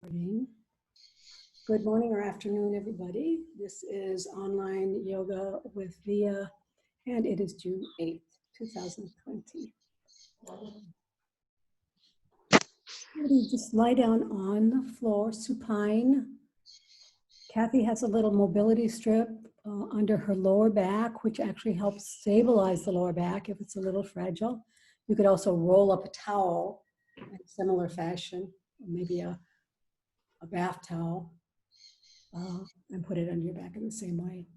Morning. Good morning or afternoon, everybody. This is online yoga with Via, and it is June 8th, 2020. Just lie down on the floor, supine. Kathy has a little mobility strip under her lower back, which actually helps stabilize the lower back if it's a little fragile. You could also roll up a towel in a similar fashion, maybe a bath towel, and put it under your back in the same way.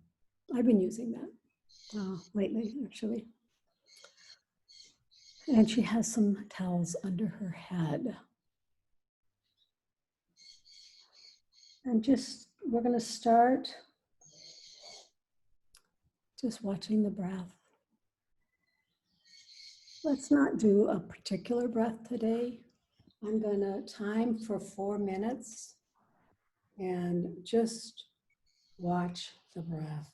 I've been using that lately, actually. And she has some towels under her head. And we're going to start just watching the breath. Let's not do a particular breath today. I'm going to time for 4 minutes and just watch the breath.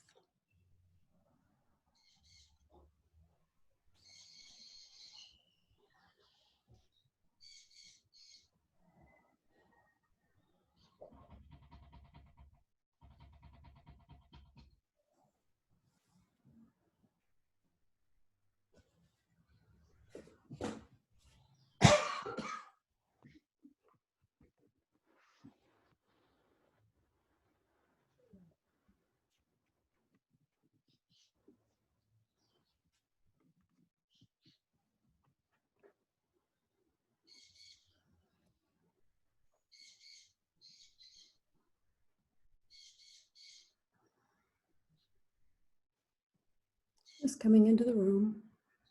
Just coming into the room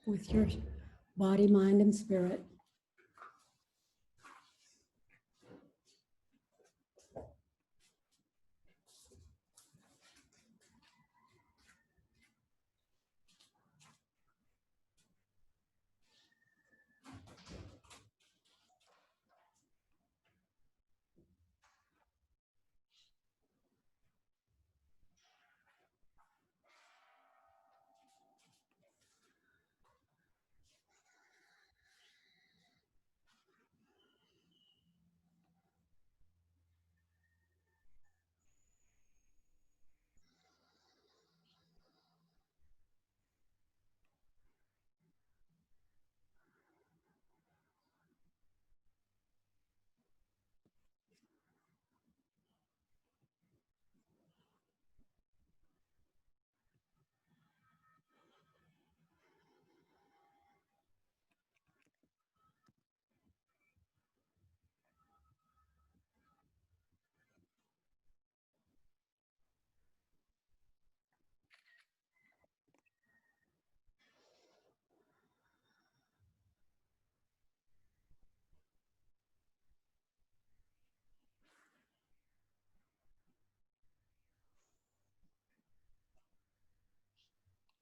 with your body, mind, and spirit.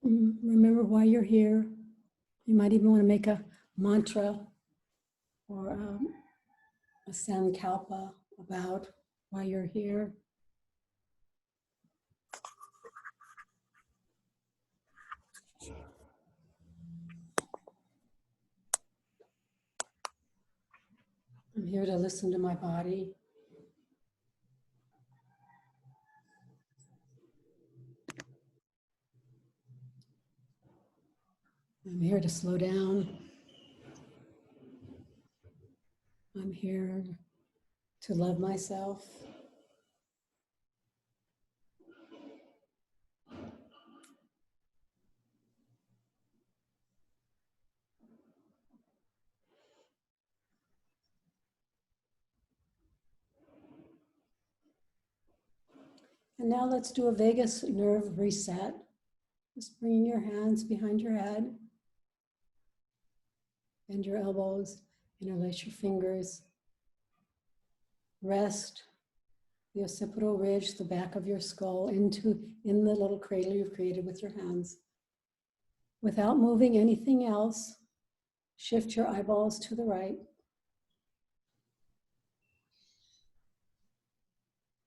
Remember why you're here. You might even want to make a mantra or a sankalpa about why you're here. I'm here to listen to my body. I'm here to slow down. I'm here to love myself. And now let's do a vagus nerve reset. Just bringing your hands behind your head. Bend your elbows, interlace your fingers. Rest the occipital ridge, the back of your skull, in the little cradle you've created with your hands. Without moving anything else, shift your eyeballs to the right.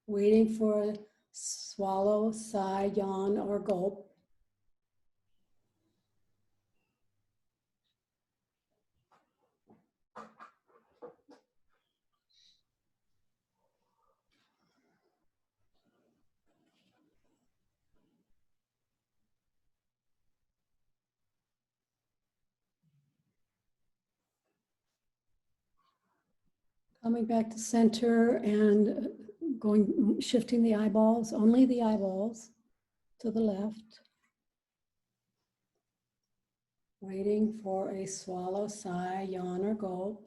Waiting for a swallow, sigh, yawn, or gulp. Coming back to center and shifting the eyeballs, only the eyeballs to the left. Waiting for a swallow, sigh, yawn, or gulp.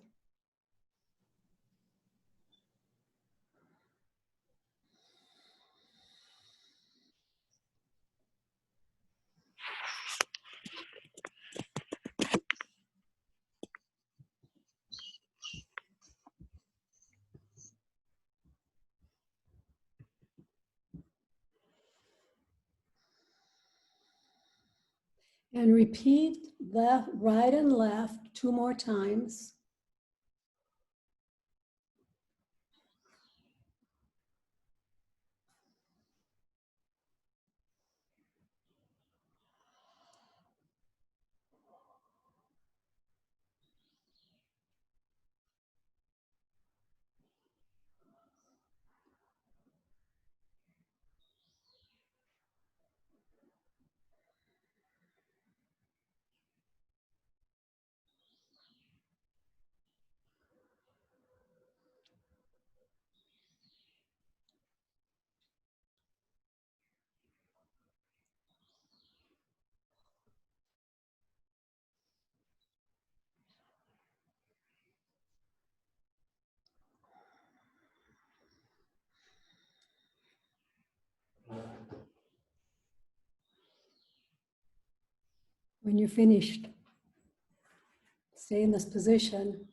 And repeat left, right and left 2 more times. When you're finished, stay in this position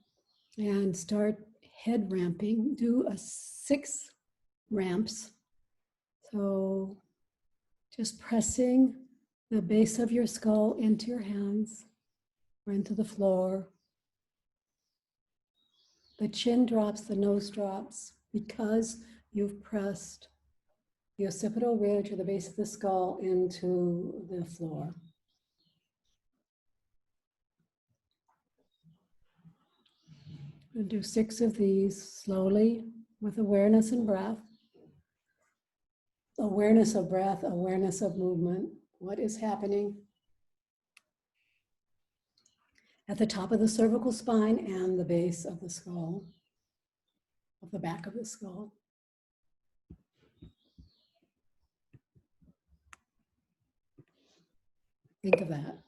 and start head ramping. Do a 6 ramps. So just pressing the base of your skull into your hands or into the floor. The chin drops, the nose drops because you've pressed the occipital ridge or the base of the skull into the floor. We'll do 6 of these slowly with awareness and breath. Awareness of breath, awareness of movement. What is happening at the top of the cervical spine and the base of the skull, of the back of the skull. Think of that.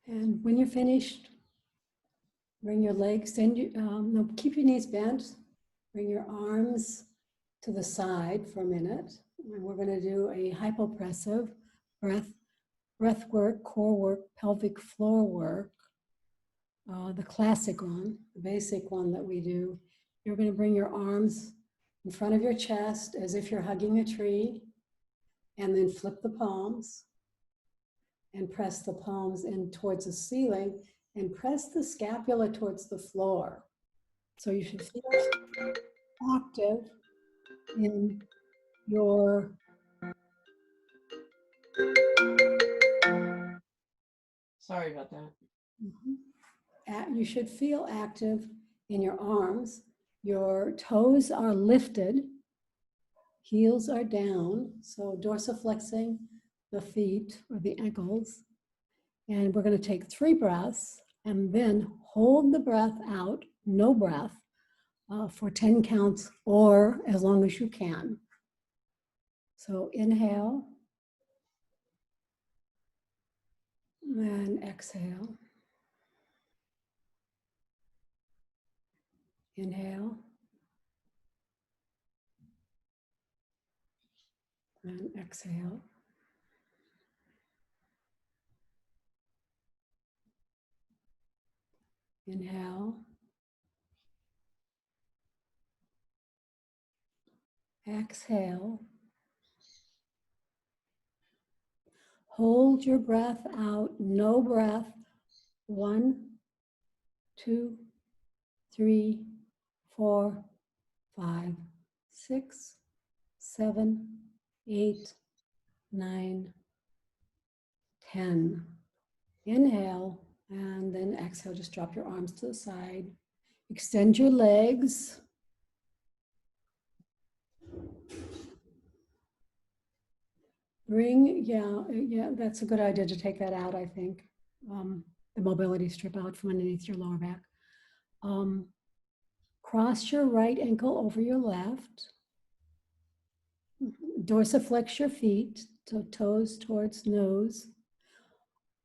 And when you're finished, bring your legs, keep your knees bent. Bring your arms to the side for a minute. And we're going to do a hypopressive breath work, core work, pelvic floor work. The classic one, the basic one that we do. You're going to bring your arms in front of your chest as if you're hugging a tree, and then flip the palms and press the palms in towards the ceiling and press the scapula towards the floor. So you should feel active in your Sorry about that. You should feel active in your arms. Your toes are lifted, heels are down, so dorsiflexing the feet or the ankles. And we're going to take 3 breaths and then hold the breath out, no breath, for 10 counts or as long as you can. So inhale and exhale. Inhale and exhale. Inhale. Exhale. Hold your breath out, no breath. 1, 2, 3, 4, 5, 6, 7, 8, 9, 10. Inhale, and then exhale. Just drop your arms to the side. Extend your legs. Yeah, that's a good idea to take that out, I think. The mobility strip out from underneath your lower back. Cross your right ankle over your left. Dorsiflex your feet, so toes towards nose.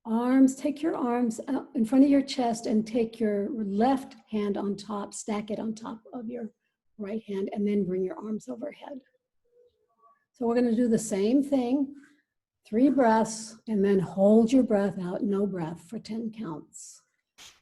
Arms, take your arms out in front of your chest and take your left hand on top, stack it on top of your right hand, and then bring your arms overhead. So we're going to do the same thing, 3 breaths, and then hold your breath out, no breath, for 10 counts.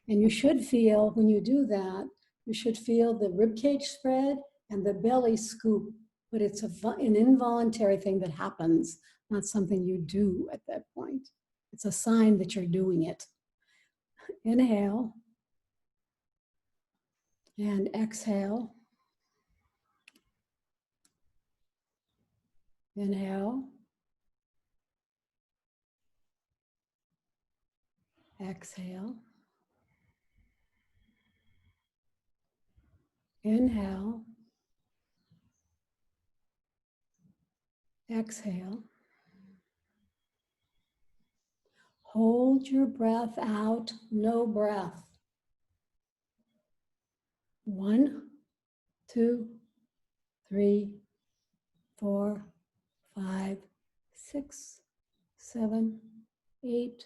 And you should feel, when you do that, you should feel the ribcage spread and the belly scoop, but it's an involuntary thing that happens, not something you do at that point. It's a sign that you're doing it. Inhale and exhale. Inhale. Exhale. Inhale. Exhale. Hold your breath out, no breath. 1, 2, 3, 4, 5, 6, 7, 8,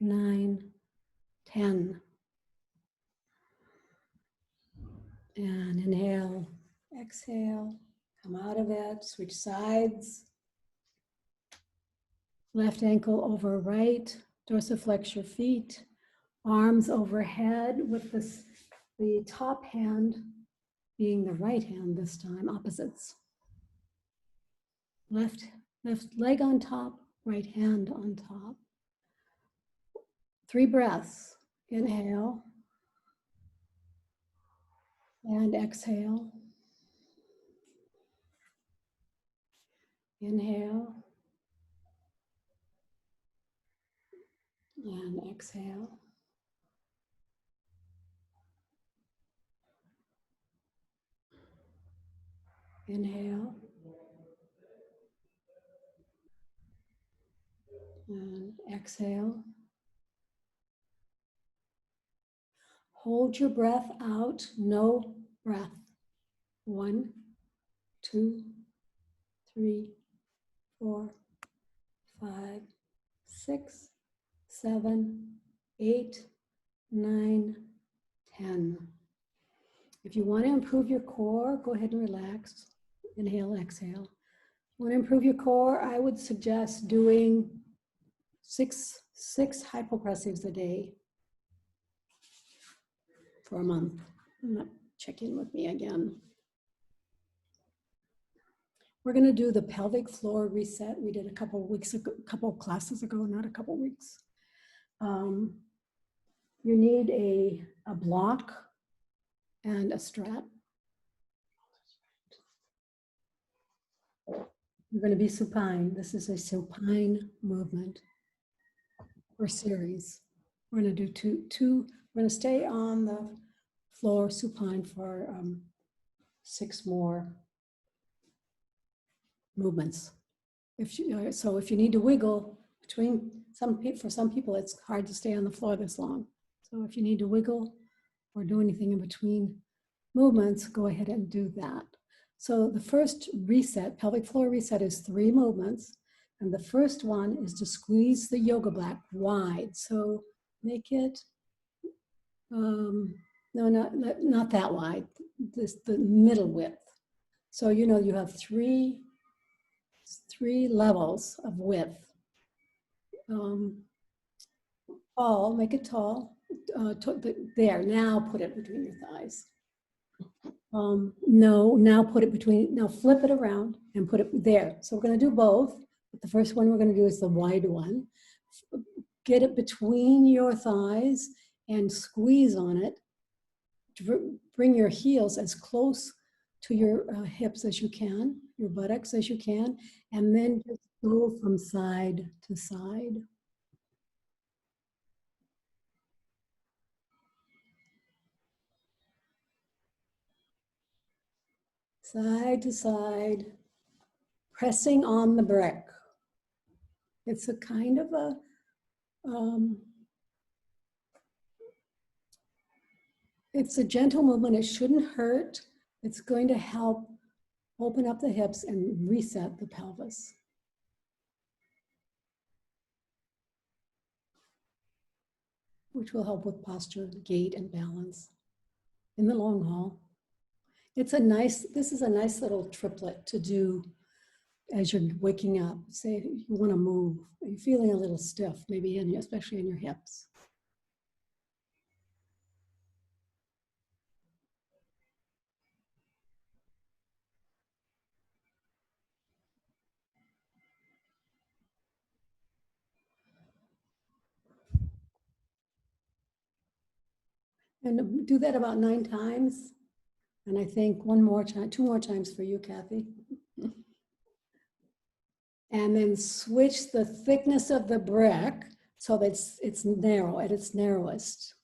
9, 10. And inhale, exhale, come out of it, switch sides. Left ankle over right, dorsiflex your feet, arms overhead with the top hand being the right hand this time, opposites. Left leg on top, right hand on top. 3 breaths. Inhale and exhale. Inhale and exhale. Inhale and exhale. Hold your breath out, no breath. 1, 2, 3, 4, 5, 6, 7, 8, 9, 10. If you want to improve your core, go ahead and relax. Inhale, exhale. If you want to improve your core, I would suggest doing six hypopressives a day for a month. Check in with me again. We're going to do the pelvic floor reset. We did a couple of classes ago, not a couple weeks. You need a block and a strap. You're going to be supine. This is a supine movement or series. We're going to do two. We're going to stay on the floor supine for 6 more movements. If you need to wiggle between for some people, it's hard to stay on the floor this long. So if you need to wiggle or do anything in between movements, go ahead and do that. So the first reset, pelvic floor reset, is 3 movements. And the first one is to squeeze the yoga block wide. So make it, no, not that wide, the middle width. So you have three levels of width. Tall, make it tall. there, now put it between your thighs. No, now put it between, now flip it around and put it there. So we're going to do both. But the first one we're going to do is the wide one. Get it between your thighs and squeeze on it. Bring your heels as close to your hips as you can, your buttocks as you can, and then just go from side to side. Side to side, pressing on the brick. It's a kind of a, it's a gentle movement. It shouldn't hurt. It's going to help open up the hips and reset the pelvis. Which will help with posture, gait, and balance in the long haul. This is a nice little triplet to do as you're waking up. Say you want to move, you're feeling a little stiff, maybe especially in your hips. And do that about 9 times. And I think 2 more times for you, Kathy. And then switch the thickness of the brick so that it's narrow, at its narrowest.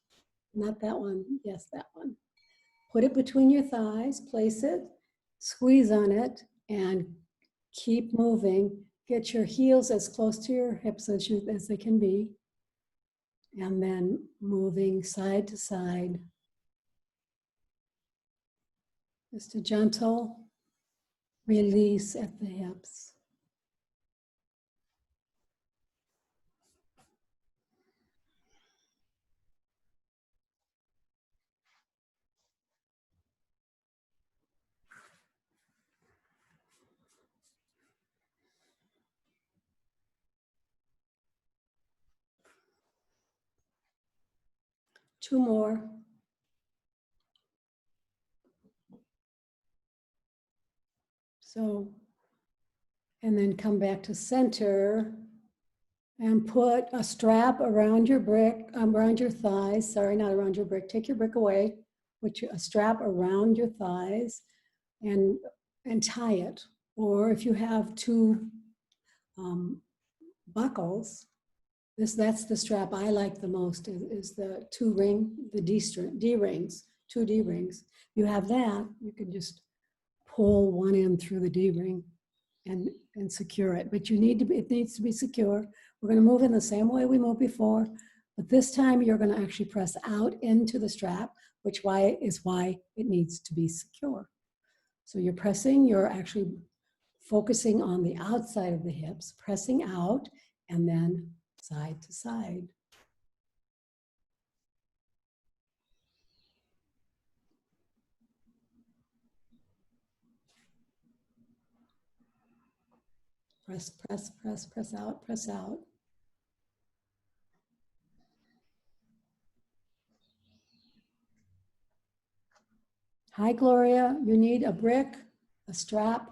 Not that one, yes, that one. Put it between your thighs, place it, squeeze on it, and keep moving. Get your heels as close to your hips as they can be. And then moving side to side. Just a gentle release at the hips. Two more. So, and then come back to center and put a strap around your brick, around your thighs. Sorry, not around your brick. Take your brick away. Put a strap around your thighs and tie it. Or if you have 2 buckles, that's the strap I like the most is the 2-ring, the D rings, 2 D rings. You have that, you can just pull one end through the D ring and secure it. But it needs to be secure. We're going to move in the same way we moved before, but this time you're going to actually press out into the strap, which is why it needs to be secure. So you're actually focusing on the outside of the hips, pressing out, and then side to side. Press, press, press, press out, press out. Hi, Gloria. You need a brick, a strap.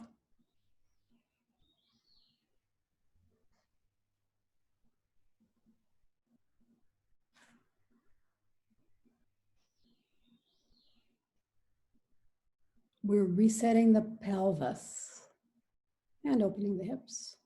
We're resetting the pelvis and opening the hips.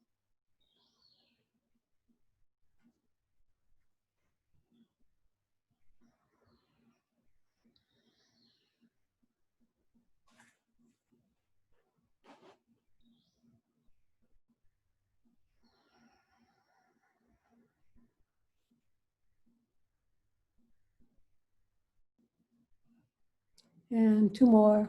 And 2 more.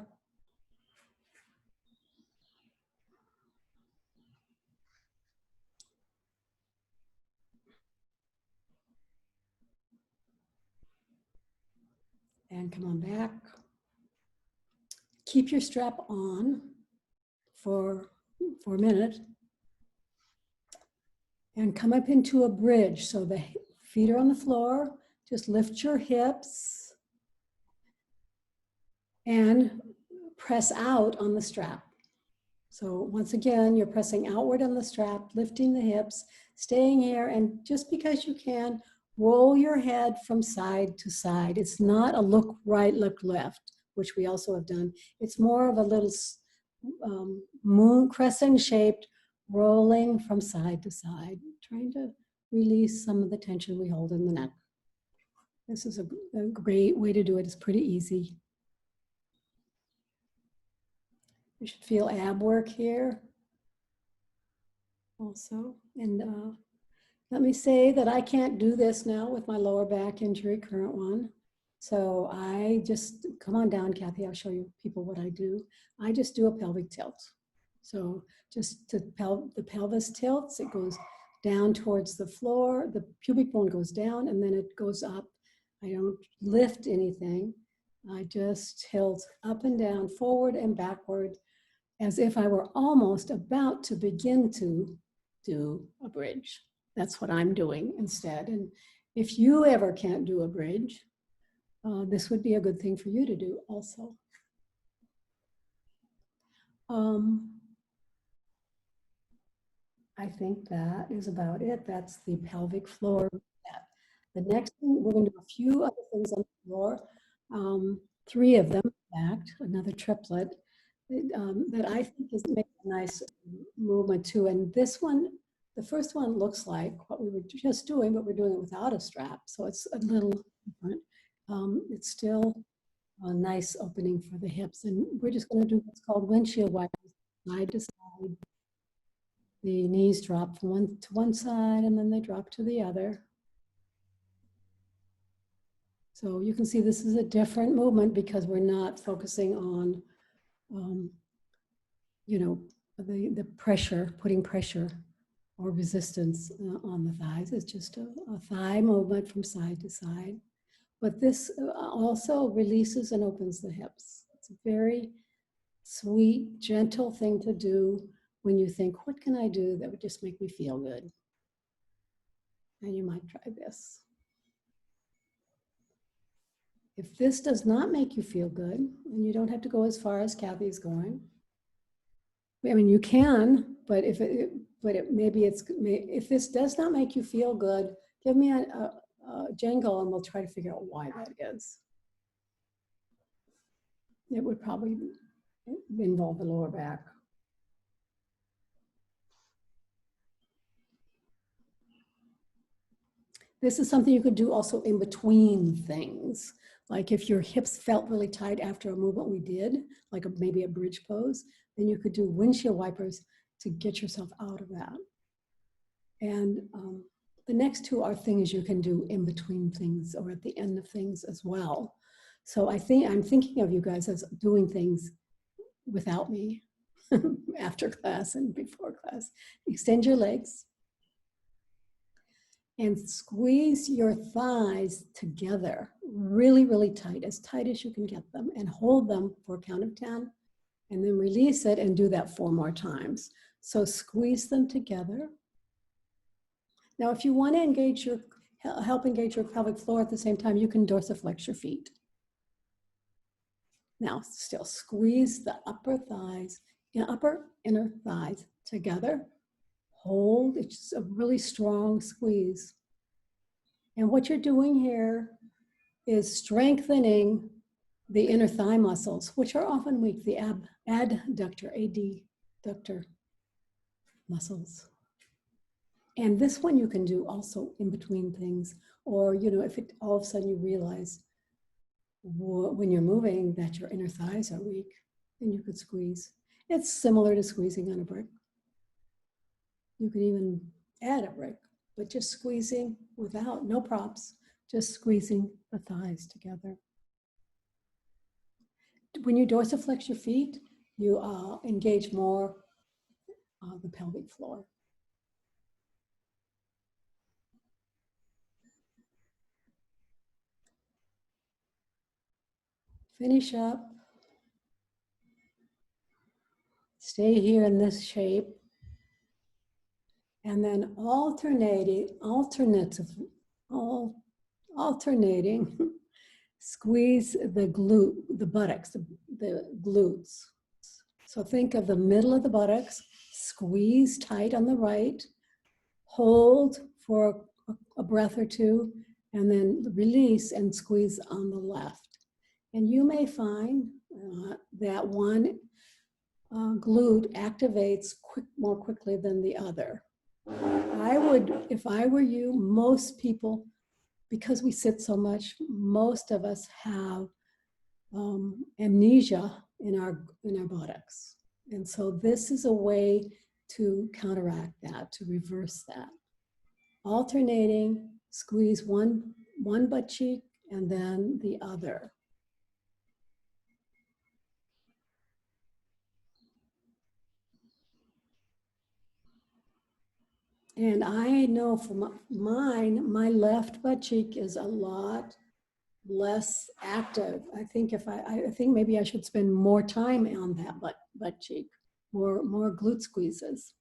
And come on back. Keep your strap on for a minute. And come up into a bridge. So the feet are on the floor. just lift your hips and press out on the strap. So once again, you're pressing outward on the strap, lifting the hips, staying here, and just because you can, roll your head from side to side. It's not a look right, look left, which we also have done. It's more of a little moon crescent shaped rolling from side to side, trying to release some of the tension we hold in the neck. This is a great way to do it. It's pretty easy. You should feel ab work here also. And let me say that I can't do this now with my lower back injury, current one. So I just, come on down, Kathy, I'll show you people what I do. I just do a pelvic tilt. So just the pelvis tilts, it goes down towards the floor, the pubic bone goes down and then it goes up. I don't lift anything. I just tilt up and down, forward and backward, as if I were almost about to begin to do a bridge. That's what I'm doing instead. And if you ever can't do a bridge, this would be a good thing for you to do also. I think that is about it. That's the pelvic floor. The next thing, we're going to do a few other things on the floor. 3 of them, in fact, another triplet that I think is making a nice movement too. And this one, the first one looks like what we were just doing, but we're doing it without a strap. So it's a little different. It's still a nice opening for the hips. And we're just going to do what's called windshield wipers, side to side. The knees drop from one side and then they drop to the other. So you can see this is a different movement because we're not focusing on, you know, the pressure, putting pressure or resistance on the thighs. It's just a thigh movement from side to side. But this also releases and opens the hips. It's a very sweet, gentle thing to do when you think, what can I do that would just make me feel good? And you might try this. If this does not make you feel good, and you don't have to go as far as Kathy's going, I mean, you can, but if this does not make you feel good, give me a jingle and we'll try to figure out why that is. It would probably involve the lower back. This is something you could do also in between things. Like if your hips felt really tight after a movement we did, like maybe a bridge pose, then you could do windshield wipers to get yourself out of that. And the next 2 are things you can do in between things or at the end of things as well. So I'm thinking of you guys as doing things without me after class and before class. Extend your legs and squeeze your thighs together really, really tight as you can get them, and hold them for a count of 10, and then release it and do that 4 more times. So squeeze them together. Now, if you want to help engage your pelvic floor at the same time, you can dorsiflex your feet. Now, still squeeze the upper inner thighs together. Hold, it's a really strong squeeze. And what you're doing here is strengthening the inner thigh muscles, which are often weak, the adductor muscles. And this one you can do also in between things, or, you know, if all of a sudden you realize when you're moving that your inner thighs are weak, then you could squeeze. It's similar to squeezing on a brick. You could even add a brick, but just squeezing without, no props, just squeezing the thighs together. When you dorsiflex your feet, you engage more the pelvic floor. Finish up. Stay here in this shape. And then alternatively, alternating, squeeze the buttocks, the glutes. So think of the middle of the buttocks, squeeze tight on the right, hold for a breath or two, and then release and squeeze on the left. And you may find that one glute activates more quickly than the other. I would, if I were you, most people, because we sit so much, most of us have amnesia in our buttocks. And so this is a way to counteract that, to reverse that. Alternating, squeeze one butt cheek and then the other. And I know for mine, my left butt cheek is a lot less active. I think I think maybe I should spend more time on that butt cheek, more glute squeezes.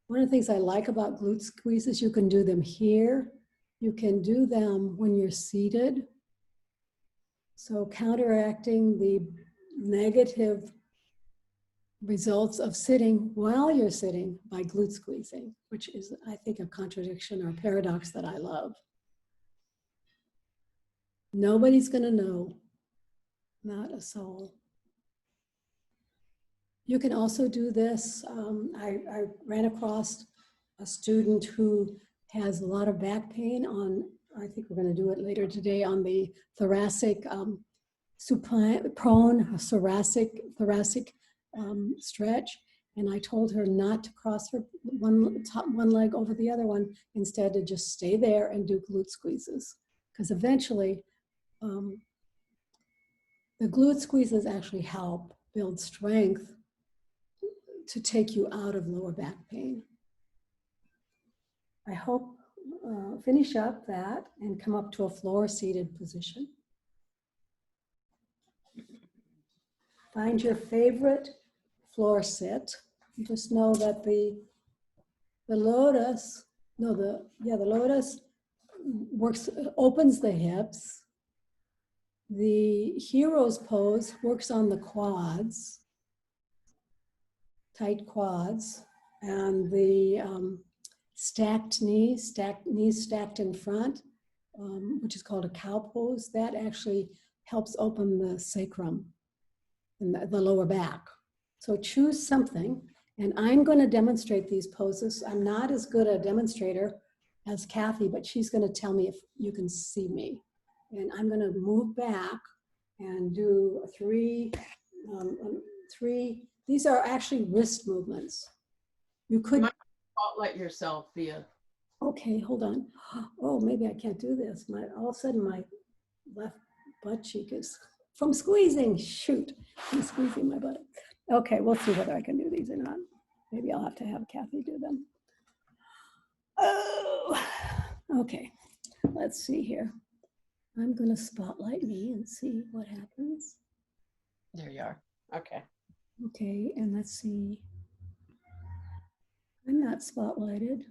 One of the things I like about glute squeezes, you can do them here. You can do them when you're seated. So counteracting the negative results of sitting while you're sitting by glute squeezing, which is, I think, a contradiction or paradox that I love. Nobody's going to know, not a soul. You can also do this. I ran across a student who has a lot of back pain on, I think we're going to do it later today, on the thoracic, supine, prone, thoracic stretch. And I told her not to cross her one leg over the other one, instead to just stay there and do glute squeezes. Because eventually, the glute squeezes actually help build strength to take you out of lower back pain. I hope finish up that and come up to a floor seated position. Find your favorite floor sit. Just know that the lotus, the lotus works, opens the hips. The hero's pose works on the quads, tight quads, and the stacked knees stacked in front, which is called a cow pose. That actually helps open the sacrum and the lower back. So choose something, and I'm going to demonstrate these poses. I'm not as good a demonstrator as Kathy, but she's going to tell me if you can see me. And I'm going to move back and do three. These are actually wrist movements. You could spotlight yourself via. Okay, hold on. Oh, maybe I can't do this. All of a sudden my left butt cheek is from squeezing. Shoot, I'm squeezing my butt. Okay, we'll see whether I can do these or not. Maybe I'll have to have Kathy do them. Oh, okay. Let's see here. I'm going to spotlight me and see what happens. There you are. Okay. Okay, and let's see. I'm not spotlighted.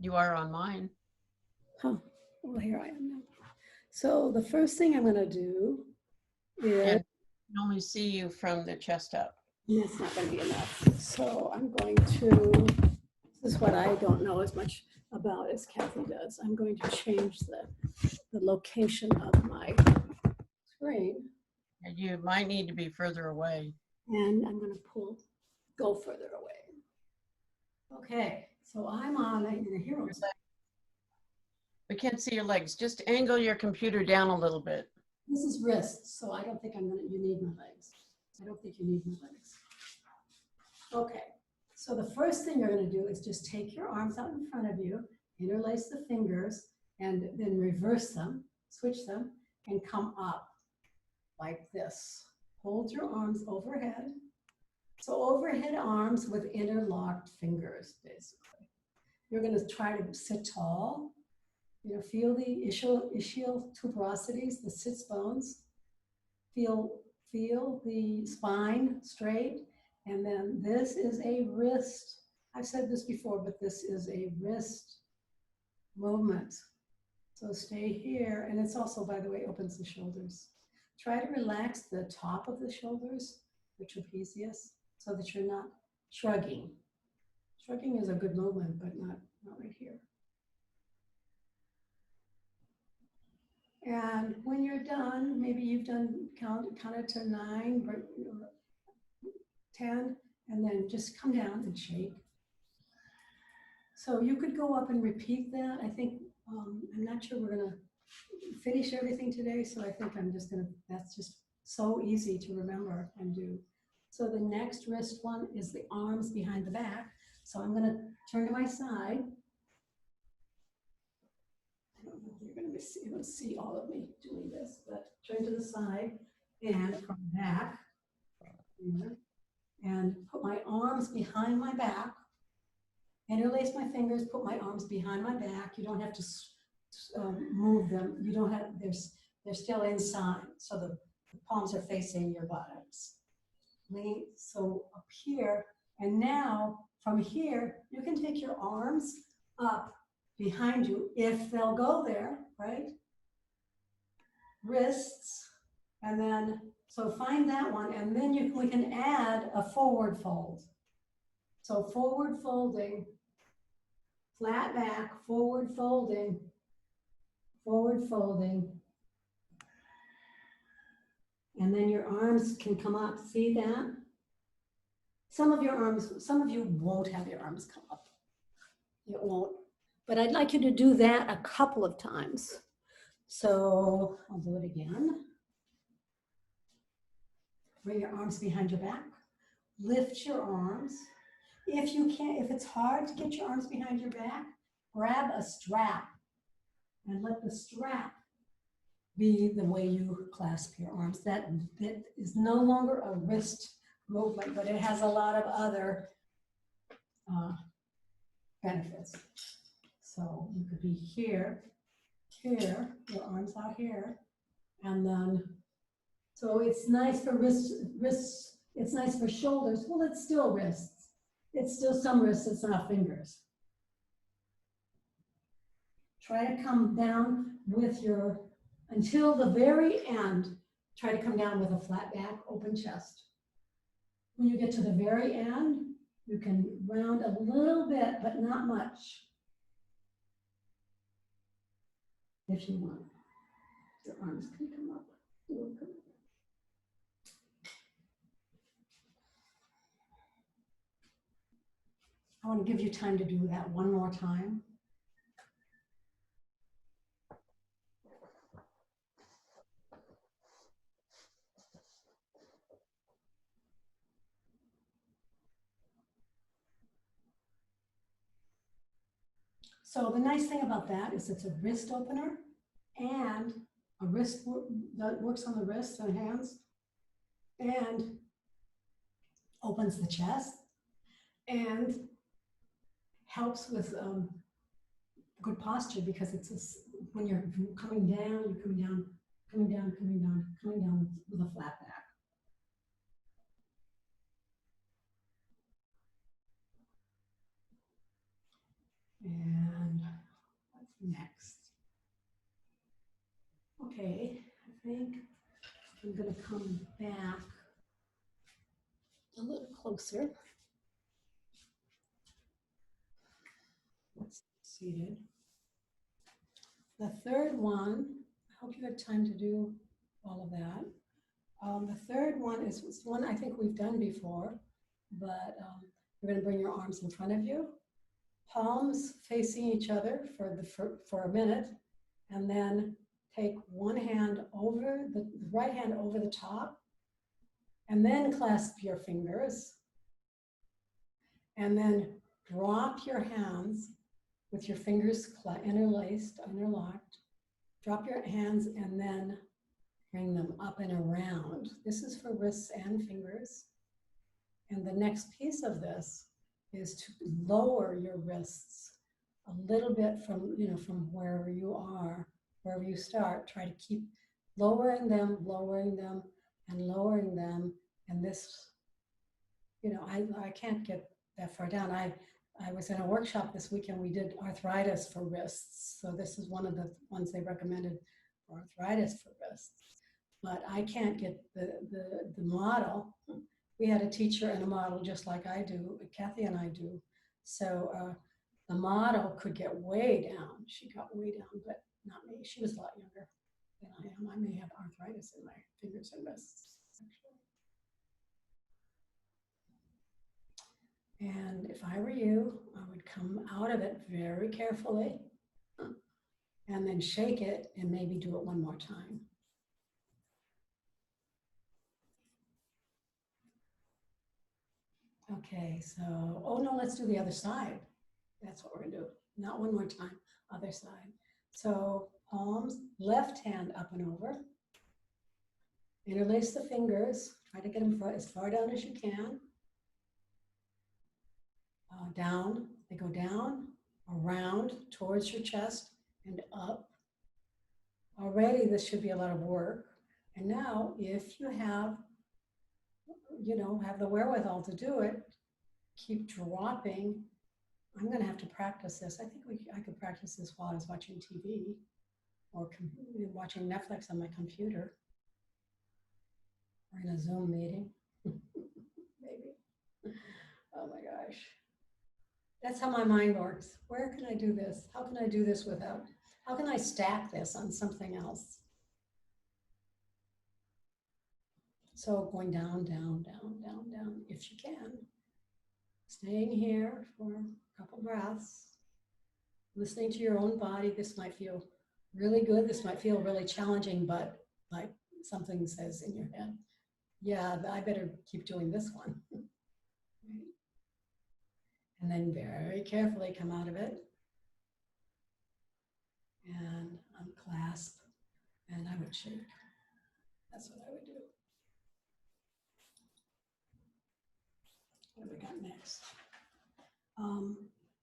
You are on mine. Huh. Well, here I am now. So the first thing I'm going to do is... And I can only see you from the chest up. That's not going to be enough. So I'm going to, this is what I don't know as much about as Kathy does. I'm going to change the location of my screen. And you might need to be further away. And I'm going to go further away. Okay, so I'm on in the hero. We can't see your legs. Just angle your computer down a little bit. This is wrists, so I don't think you need my legs. I don't think you need my legs. Okay, so the first thing you're going to do is just take your arms out in front of you, interlace the fingers, and then reverse them, switch them, and come up like this. Hold your arms overhead. So overhead arms with interlocked fingers, basically. You're going to try to sit tall. You know, feel the ischial tuberosities, the sits bones. Feel the spine straight. And then this is a wrist. I've said this before, but this is a wrist movement. So stay here, and it's also, by the way, opens the shoulders. Try to relax the top of the shoulders, the trapezius, so that you're not shrugging. Shrugging is a good movement, but not right here. And when you're done, maybe you've done counted to 9, or 10, and then just come down and shake. So you could go up and repeat that. I think, I'm not sure we're gonna finish everything today, so I think that's just so easy to remember and do. So the next wrist one is the arms behind the back. So I'm gonna turn to my side. I don't know if you're gonna be able to see all of me doing this, but turn to the side and from back here, and put my arms behind my back. Interlace my fingers, put my arms behind my back. You don't have to move them. You don't have, they're still inside. So the palms are facing your buttocks. So up here, and now from here, you can take your arms up behind you if they'll go there, right? Wrists, and then, so find that one, and then we can add a forward fold. So forward folding, flat back, forward folding, and then your arms can come up. See that? Some of you won't have your arms come up. It won't. But I'd like you to do that a couple of times. So I'll do it again. Bring your arms behind your back. Lift your arms. If you can't, if it's hard to get your arms behind your back, grab a strap and let the strap be the way you clasp your arms. That bit is no longer a wrist movement, but it has a lot of other benefits. So you could be here, your arms out here, and then, so it's nice for wrists, it's nice for shoulders. Well, it's still wrists. It's still some wrists, it's not fingers. Try to come down with your, until the very end, try to come down with a flat back, open chest. When you get to the very end, you can round a little bit, but not much. If you want. Your arms can come up. I want to give you time to do that one more time. So the nice thing about that is it's a wrist opener and a wrist that works on the wrists and hands and opens the chest and helps with good posture, because it's when you're coming down, you're coming down with a flat back. And what's next? Okay, I think I'm going to come back a little closer. Let's seated. The third one, I hope you had time to do all of that. The third one is one I think we've done before, but you're going to bring your arms in front of you, palms facing each other for a minute, and then take one hand over the right hand over the top, and then clasp your fingers, and then drop your hands with your fingers interlocked. Drop your hands and then bring them up and around. This is for wrists and fingers. And the next piece of this is to lower your wrists a little bit from wherever you are, wherever you start. Try to keep lowering them, and lowering them. And this, I can't get that far down. I was in a workshop this weekend. We did arthritis for wrists. So this is one of the ones they recommended for arthritis for wrists. But I can't get the model. We had a teacher and a model just like I do, Kathy and I do. So the model could get way down. She got way down, but not me. She was a lot younger than I am. I may have arthritis in my fingers and wrists, actually. And if I were you, I would come out of it very carefully and then shake it and maybe do it one more time. Okay, so, oh no, let's do the other side. That's what we're gonna do. Not one more time, other side. So palms, left hand up and over. Interlace the fingers. Try to get them as far down as you can. Down, they go down, around, towards your chest, and up. Already this should be a lot of work. And now if you have, have the wherewithal to do it, keep dropping. I'm gonna have to practice this. I think I could practice this while I was watching TV or watching Netflix on my computer or in a Zoom meeting, maybe. Oh my gosh. That's how my mind works. Where can I do this? How can I do this without, how can I stack this on something else? So going down, down, down, down, down, if you can. Staying here for a couple breaths. Listening to your own body. This might feel really good. This might feel really challenging, but like something says in your head, yeah, I better keep doing this one. And then very carefully come out of it and unclasp, and I would shake. That's what I would do. What have we got next?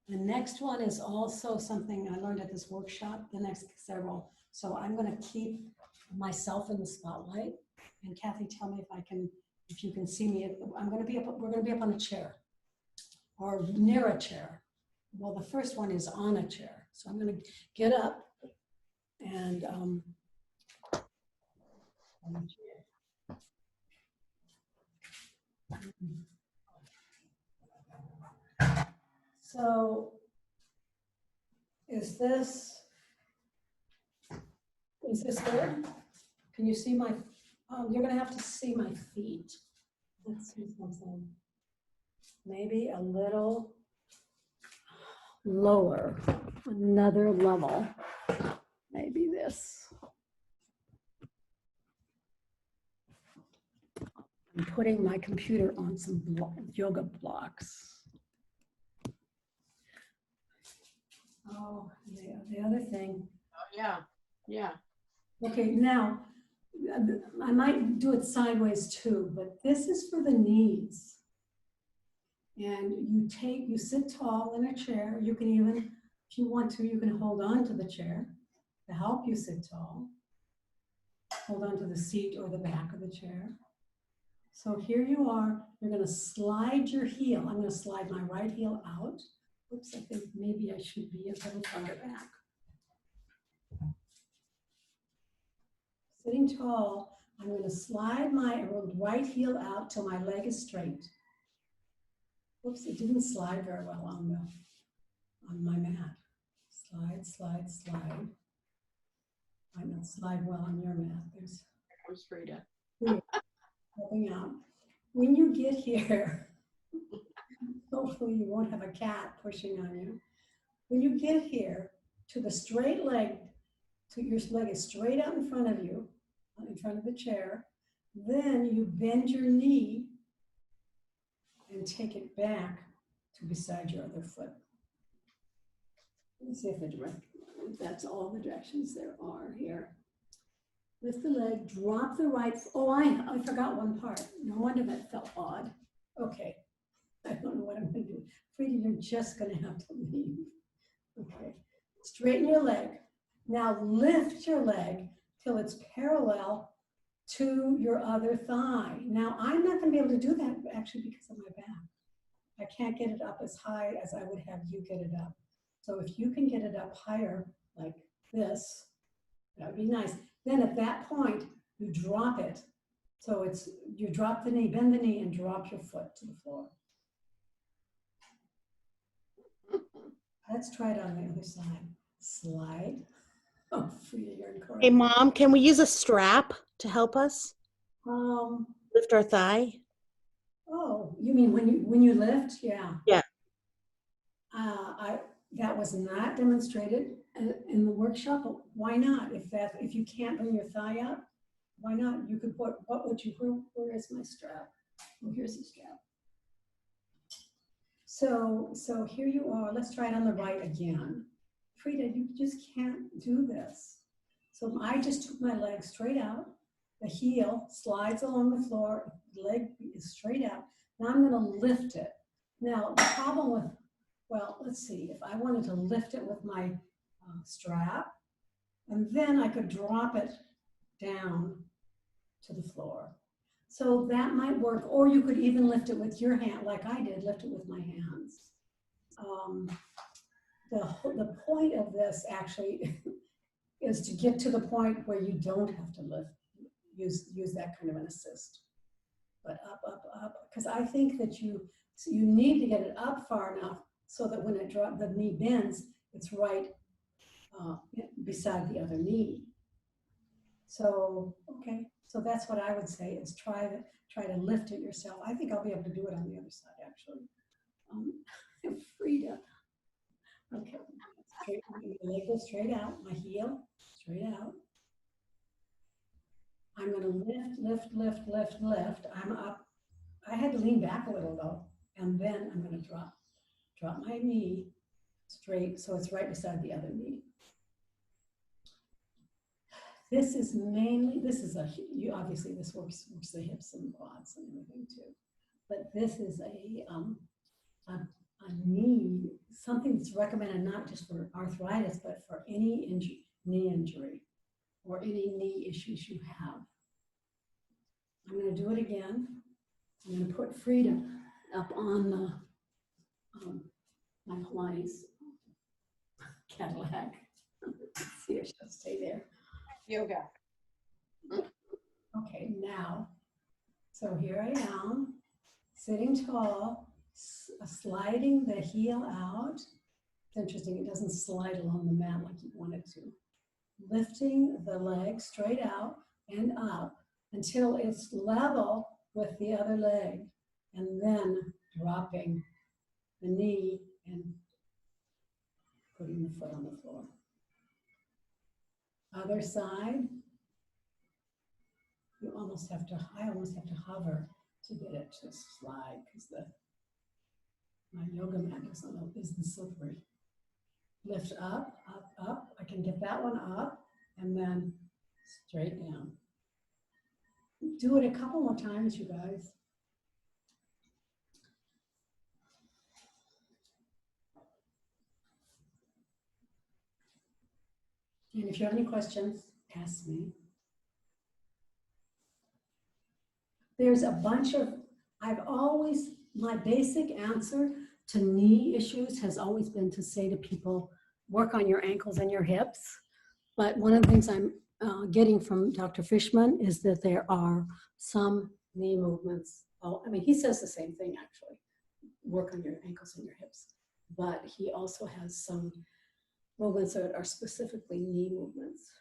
The next one is also something I learned at this workshop, the next several. So I'm going to keep myself in the spotlight. And Kathy, tell me if you can see me. We're going to be up on a chair or near a chair. Well, the first one is on a chair. So I'm going to get up and so is this good? Can you see my, you're gonna have to see my feet. Let's see something. Maybe a little lower, another level. Maybe this. I'm putting my computer on some yoga blocks. Oh, yeah, the other thing. Oh, yeah, yeah. Okay, now, I might do it sideways too, but this is for the knees. And you sit tall in a chair. You can even, if you want to, you can hold on to the chair to help you sit tall. Hold on to the seat or the back of the chair. So here you are, you're gonna slide your heel. I'm gonna slide my right heel out. Oops, I think maybe I should be a little farther back. Sitting tall, I'm going to slide my right heel out till my leg is straight. Whoops, it didn't slide very well on my mat. Slide, slide, slide. Might not slide well on your mat. There comes Frida. Helping out. When you get here, hopefully you won't have a cat pushing on you. When you get here to the straight leg, your leg is straight out in front of you, in front of the chair. Then you bend your knee and take it back to beside your other foot. Let's see if that's all the directions there are here. Lift the leg, drop the right, I forgot one part. No wonder that felt odd. Okay, I don't know what I'm gonna do. Frida, you're just gonna have to leave. Okay, straighten your leg. Now lift your leg till it's parallel to your other thigh. Now I'm not gonna be able to do that actually because of my back. I can't get it up as high as I would have you get it up. So if you can get it up higher like this, that would be nice. Then at that point, you drop it. So it's, you drop the knee, bend the knee and drop your foot to the floor. Let's try it on the other side. Slide. Oh, Frida, you're incorrect. Hey, Mom, can we use a strap to help us lift our thigh? Oh, you mean when you lift? Yeah. Yeah. That was not demonstrated in the workshop, but why not? If you can't bring your thigh up, why not? You could put, where is my strap? Oh, here's the strap. So here you are. Let's try it on the right again. Frida, you just can't do this. So I just took my leg straight out. The heel slides along the floor. The leg is straight out. Now I'm going to lift it. Now the problem with, well, let's see. If I wanted to lift it with my strap, and then I could drop it down to the floor. So that might work, or you could even lift it with your hand, like I did, lift it with my hands. The point of this actually is to get to the point where you don't have to lift, use that kind of an assist. But up, because I think that you need to get it up far enough so that when the knee bends, it's right beside the other knee. So, okay, so that's what I would say is try to lift it yourself. I think I'll be able to do it on the other side, actually. Frida. Okay, straight, my leg goes straight out, my heel straight out. I'm gonna lift. I'm up. I had to lean back a little though, and then I'm gonna drop my knee straight so it's right beside the other knee. This is obviously this works the hips and quads and everything too. But this is a knee, something that's recommended not just for arthritis, but for any knee injury or any knee issues you have. I'm going to do it again. I'm going to put Frida up on the my Pilates Cadillac. Let's see if she'll stay there. Yoga. Okay, now, so here I am, sitting tall, sliding the heel out. It's interesting, it doesn't slide along the mat like you want it to. Lifting the leg straight out and up until it's level with the other leg, and then dropping the knee and putting the foot on the floor. Other side. I almost have to hover to get it to slide because my yoga mat isn't slippery. Lift up. I can get that one up and then straight down. Do it a couple more times, you guys. And if you have any questions, ask me. There's a bunch of, my basic answer to knee issues has always been to say to people, work on your ankles and your hips. But one of the things I'm getting from Dr. Fishman is that there are some knee movements. Oh, I mean, he says the same thing actually, work on your ankles and your hips. But he also has some movements that are specifically knee movements.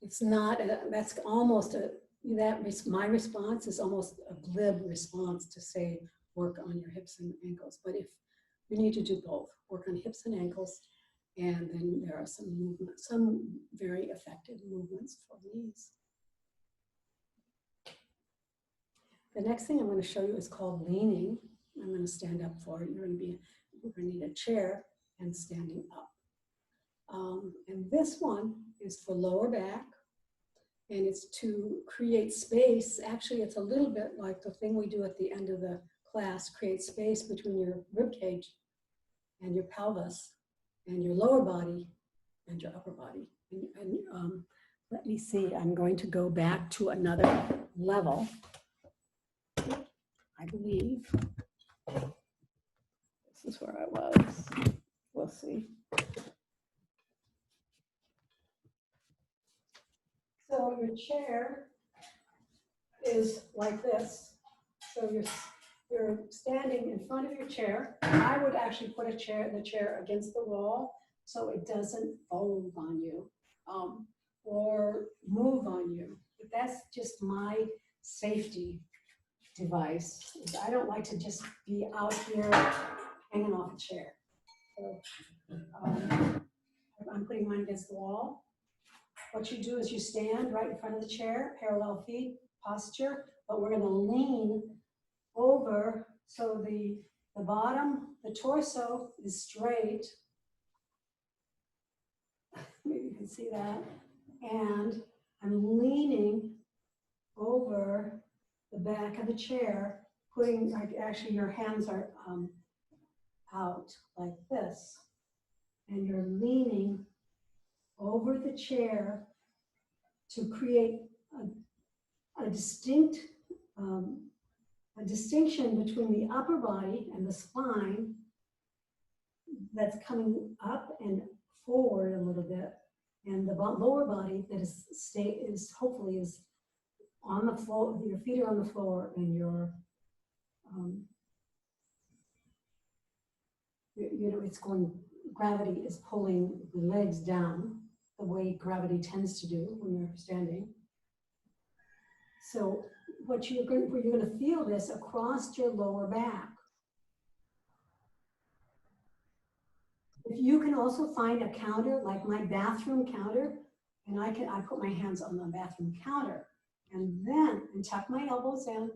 It's not, that's almost my response is almost a glib response to say, work on your hips and ankles. But if you need to do both, work on hips and ankles, and then there are some very effective movements for knees. The next thing I'm going to show you is called leaning. I'm going to stand up for it. We're going to need a chair and standing up. And this one is for lower back, and it's to create space. Actually, it's a little bit like the thing we do at the end of the class, create space between your rib cage and your pelvis and your lower body and your upper body. And let me see, I'm going to go back to another level. I believe. This is where I was. We'll see. So your chair is like this. So you're standing in front of your chair. I would actually put the chair against the wall so it doesn't fold on you or move on you. But that's just my safety device. I don't like to just be out here hanging off a chair. So I'm putting mine against the wall. What you do is you stand right in front of the chair, parallel feet, posture, but we're going to lean over so the bottom, the torso is straight. Maybe you can see that. And I'm leaning over the back of the chair, putting, actually your hands are out like this. And you're leaning over the chair to create a distinct, a distinction between the upper body and the spine that's coming up and forward a little bit, and the lower body that is hopefully is on the floor. Your feet are on the floor, and your you know, it's going. Gravity is pulling the legs down the way gravity tends to do when you're standing. So what you're going to feel this across your lower back. If you can also find a counter, like my bathroom counter, and I put my hands on the bathroom counter, and tuck my elbows in,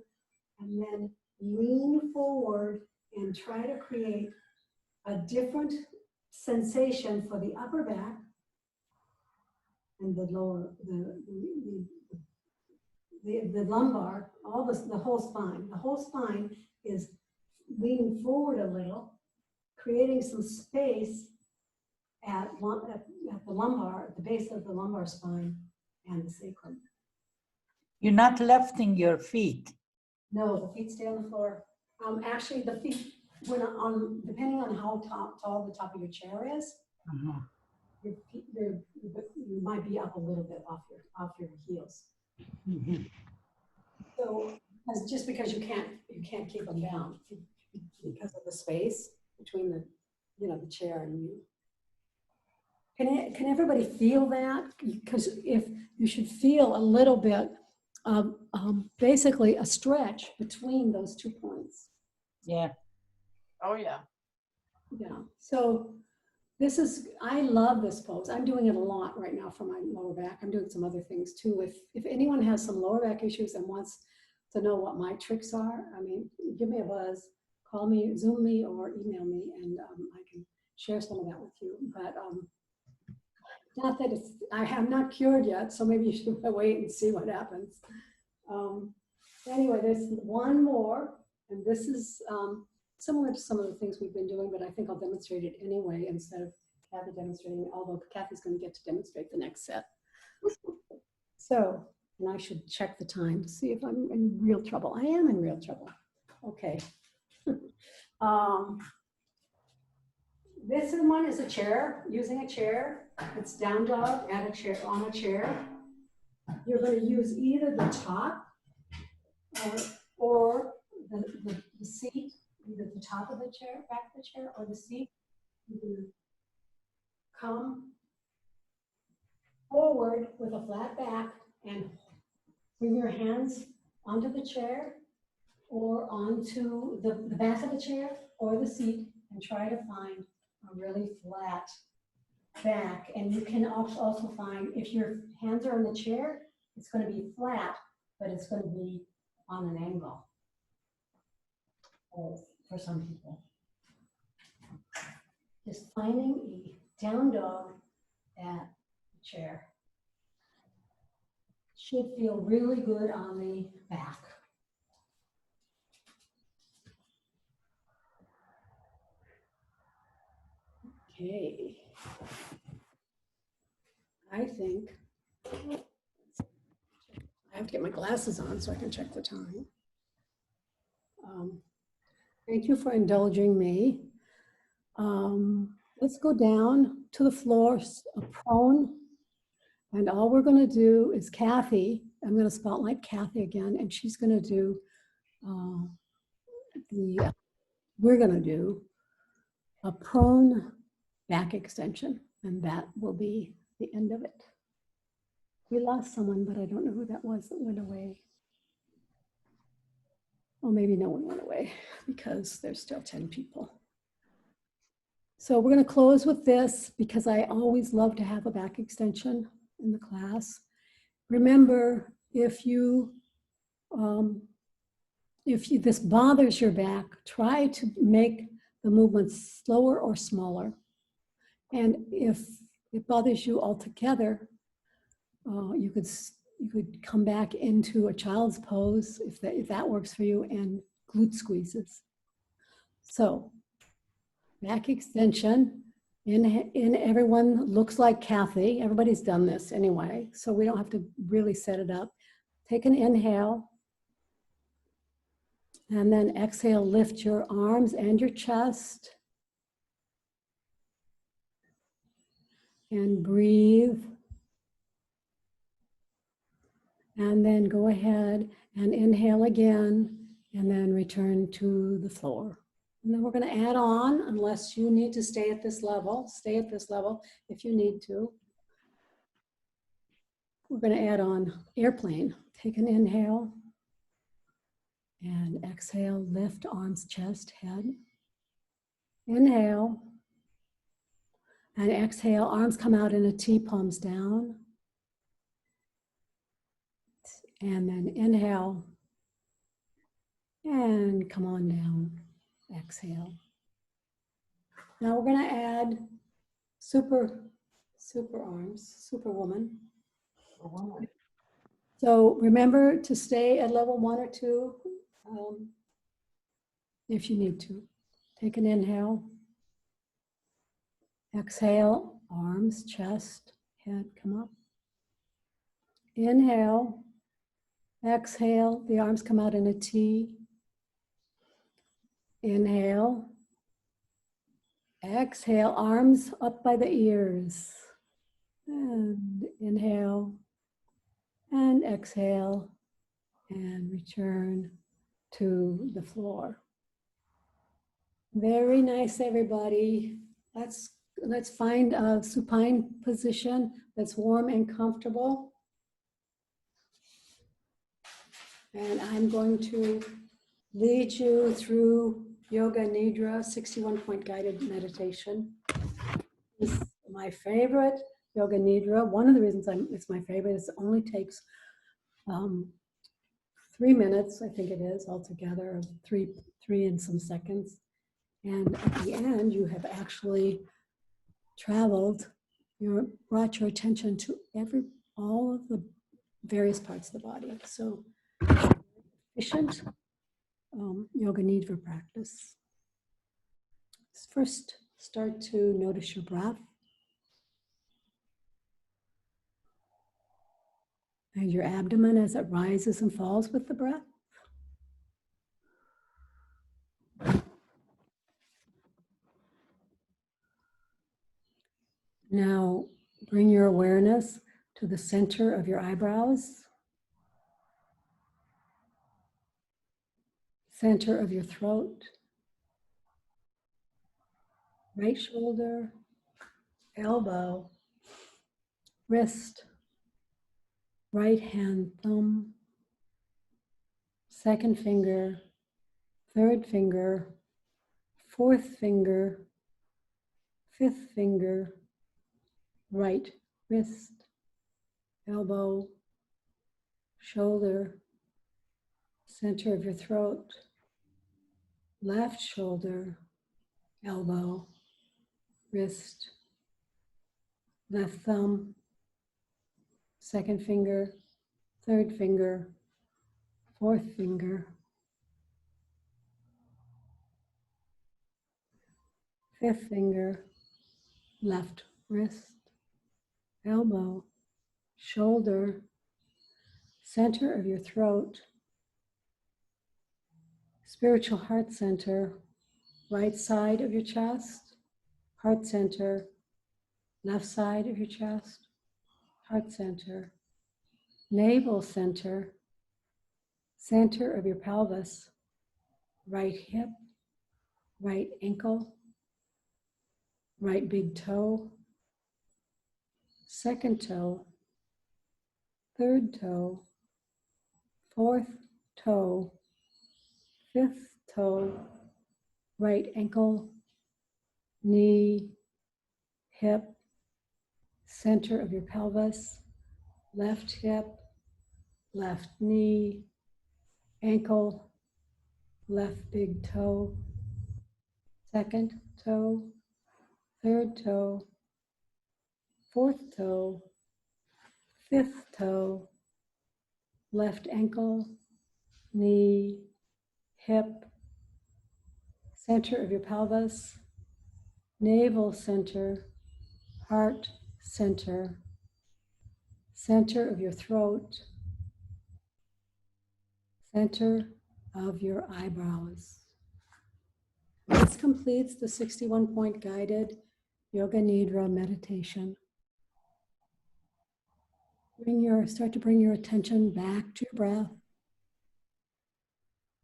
and then lean forward and try to create a different sensation for the upper back and the lower, the lumbar, the whole spine. The whole spine is leaning forward a little, creating some space at the lumbar, at the base of the lumbar spine and the sacrum. You're not lifting your feet. No, the feet stay on the floor. Actually, the feet, depending on how tall the top of your chair is, you might be up a little bit off your heels. So just because you can't keep them down because of the space between the chair and you. Can everybody feel that? Because if you should feel a little bit of basically a stretch between those 2 points. Yeah. Oh, yeah. Yeah. So I love this pose. I'm doing it a lot right now for my lower back. I'm doing some other things too. If anyone has some lower back issues and wants to know what my tricks are, I mean, give me a buzz, call me, Zoom me, or email me, and I can share some of that with you. But not that I'm not cured yet, so maybe you should wait and see what happens. Anyway, there's one more, and this is similar to some of the things we've been doing, but I think I'll demonstrate it anyway instead of Kathy demonstrating, although Kathy's going to get to demonstrate the next set. So, and I should check the time to see if I'm in real trouble. I am in real trouble. Okay. This one is a chair, using a chair. It's down dog at a chair, on a chair. You're going to use either the top or the seat, either the top of the chair, back of the chair, or the seat. You can come forward with a flat back and bring your hands onto the chair or onto the back of the chair or the seat and try to find a really flat back. And you can also find, if your hands are on the chair, it's going to be flat, but it's going to be on an angle for some people. Just finding a down dog at the chair should feel really good on the back. Okay. I think I have to get my glasses on so I can check the time. Thank you for indulging me. Let's go down to the floor, prone. And all we're going to do is Kathy, I'm going to spotlight Kathy again, and she's going to do we're going to do a prone back extension, and that will be the end of it. We lost someone, but I don't know who that was that went away. Well, maybe no one went away because there's still 10 people. So we're going to close with this because I always love to have a back extension in the class. Remember, if this bothers your back, try to make the movements slower or smaller. And if it bothers you altogether, you could come back into a child's pose if that works for you, and glute squeezes. So back extension. In everyone looks like Kathy. Everybody's done this anyway, so we don't have to really set it up. Take an inhale. And then exhale, lift your arms and your chest. And breathe. And then go ahead and inhale again, and then return to the floor. And then we're going to add on, unless you need to stay at this level. Stay at this level if you need to. We're going to add on airplane. Take an inhale. And exhale, lift arms, chest, head. Inhale. And exhale, arms come out in a T, palms down. And then inhale. And come on down. Exhale. Now we're going to add super arms, superwoman. So remember to stay at level 1 or 2 if you need to. Take an inhale. Exhale, arms, chest, head, come up. Inhale. Exhale, the arms come out in a T. Inhale. Exhale, arms up by the ears. And inhale. And exhale. And return to the floor. Very nice, everybody. Let's find a supine position that's warm and comfortable. And I'm going to lead you through Yoga Nidra 61-point guided meditation. This is my favorite Yoga Nidra. One of the reasons it's my favorite is it only takes 3 minutes, I think it is, altogether, three and some seconds. And at the end, you have actually traveled, brought your attention to all of the various parts of the body. So efficient Yoga Nidra practice. First, start to notice your breath and your abdomen as it rises and falls with the breath. Now, bring your awareness to the center of your eyebrows, center of your throat, right shoulder, elbow, wrist, right hand thumb, second finger, third finger, fourth finger, fifth finger, right wrist, elbow, shoulder, center of your throat, left shoulder, elbow, wrist, left thumb, second finger, third finger, fourth finger, fifth finger, left wrist, elbow, shoulder, center of your throat, Spiritual heart center, right side of your chest, heart center, left side of your chest, heart center, navel center, center of your pelvis, right hip, right ankle, right big toe, second toe, third toe, fourth toe, fifth toe, right ankle, knee, hip, center of your pelvis, left hip, left knee, ankle, left big toe, second toe, third toe, fourth toe, fifth toe, left ankle, knee, hip, center of your pelvis, navel center, heart center, center of your throat, center of your eyebrows. This completes the 61-point guided Yoga Nidra meditation. Start to bring your attention back to your breath.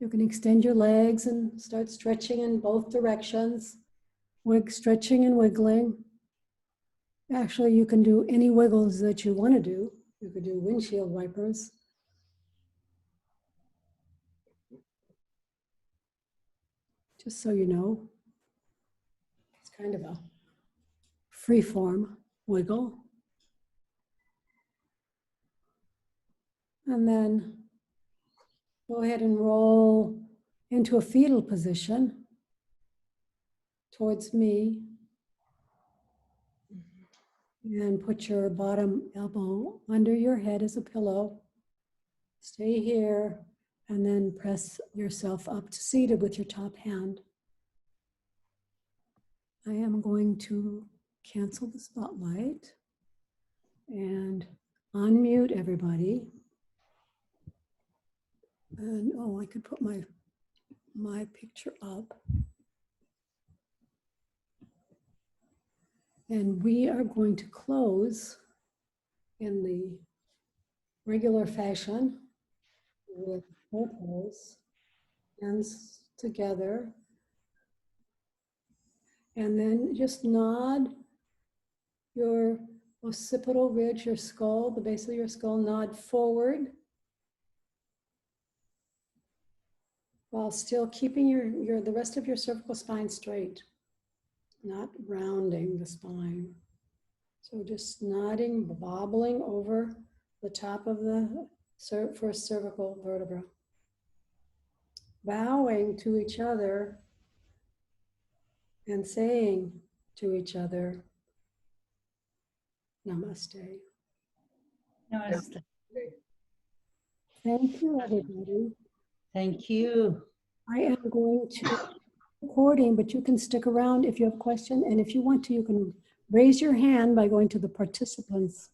You can extend your legs and start stretching in both directions, stretching and wiggling. Actually, you can do any wiggles that you want to do. You could do windshield wipers. Just so you know, it's kind of a free form wiggle. And then go ahead and roll into a fetal position towards me. And put your bottom elbow under your head as a pillow. Stay here and then press yourself up to seated with your top hand. I am going to cancel the spotlight and unmute everybody. And I could put my picture up. And we are going to close in the regular fashion with both hands together. And then just nod your occipital ridge, your skull, the base of your skull, nod forward while still keeping the rest of your cervical spine straight, not rounding the spine. So just nodding, bobbling over the top of the first cervical vertebra. Bowing to each other and saying to each other, Namaste. Namaste. Thank you, everybody. Thank you. I am going to recording, but you can stick around if you have a question. And if you want to, you can raise your hand by going to the participants